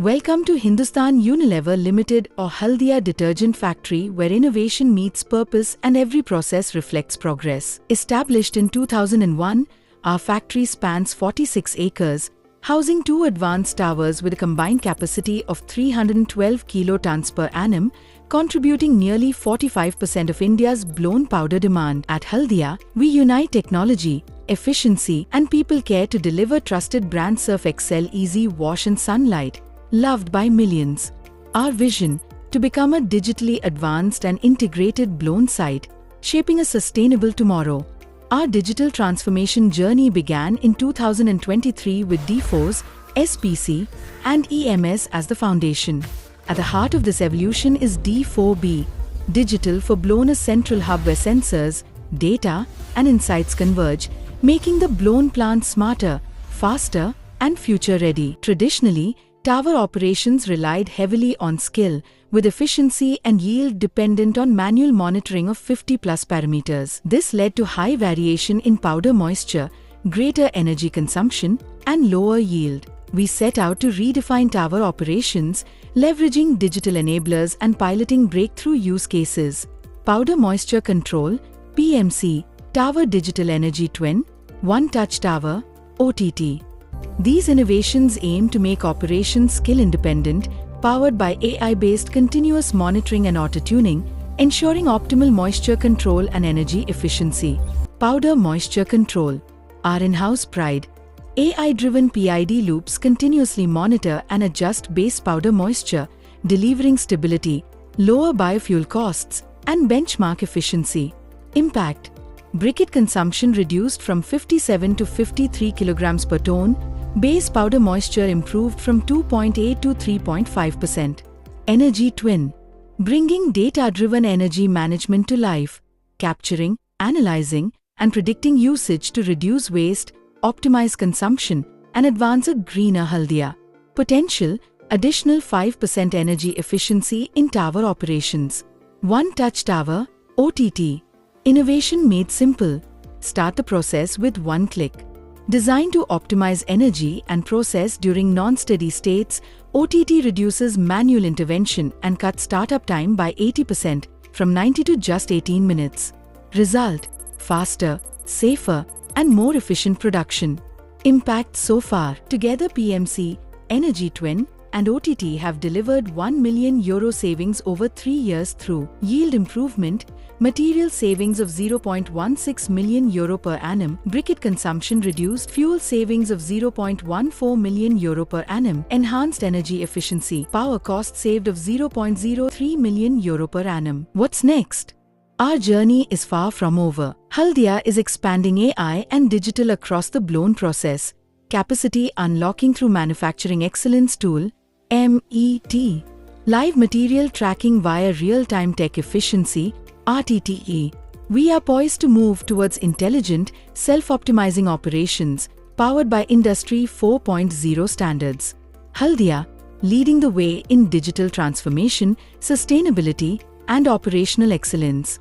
Welcome to Hindustan Unilever Limited or Haldia Detergent Factory, where innovation meets purpose and every process reflects progress. Established in 2001, our factory spans 46 acres, housing two advanced towers with a combined capacity of 312 kilotons per annum, contributing nearly 45% of India's blown powder demand. At Haldia, we unite technology, efficiency and people care to deliver trusted brand Surf Excel Easy Wash and Sunlight, loved by millions. Our vision: to become a digitally advanced and integrated blown site, shaping a sustainable tomorrow. Our digital transformation journey began in 2023 with D4's, SPC and EMS as the foundation. At the heart of this evolution is D4B, Digital for Blown, a central hub where sensors, data and insights converge, making the blown plant smarter, faster and future-ready. Traditionally, tower operations relied heavily on skill, with efficiency and yield dependent on manual monitoring of 50-plus parameters. This led to high variation in powder moisture, greater energy consumption, and lower yield. We set out to redefine tower operations, leveraging digital enablers and piloting breakthrough use cases. Powder Moisture Control, PMC, Tower Digital Energy Twin, One Touch Tower, OTT. These innovations aim to make operations skill-independent, powered by AI-based continuous monitoring and auto-tuning, ensuring optimal moisture control and energy efficiency. Powder Moisture Control, our in-house pride. AI-driven PID loops continuously monitor and adjust base powder moisture, delivering stability, lower biofuel costs, and benchmark efficiency. Impact: briquette consumption reduced from 57 to 53 kilograms per ton, base powder moisture improved from 2.8 to 3.5%. Energy Twin, bringing data-driven energy management to life, capturing, analyzing, and predicting usage to reduce waste, optimize consumption, and advance a greener Haldia. Potential: additional 5% energy efficiency in tower operations. One Touch Tower, OTT. Innovation made simple. Start the process with one click. Designed to optimize energy and process during non-steady states, OTT reduces manual intervention and cuts startup time by 80%, from 90 to just 18 minutes. Result: faster, safer, and more efficient production. Impact so far: together PMC, Energy Twin, and OTT have delivered €1 million savings over 3 years through yield improvement, material savings of €0.16 million per annum, briquette consumption reduced, fuel savings of €0.14 million per annum, enhanced energy efficiency, power cost saved of €0.03 million per annum. What's next? Our journey is far from over. Haldia is expanding AI and digital across the blown process, capacity unlocking through Manufacturing Excellence Tool, MET, live material tracking via real-time tech efficiency, RTTE. We are poised to move towards intelligent, self-optimizing operations, powered by Industry 4.0 standards. Haldia, leading the way in digital transformation, sustainability, and operational excellence.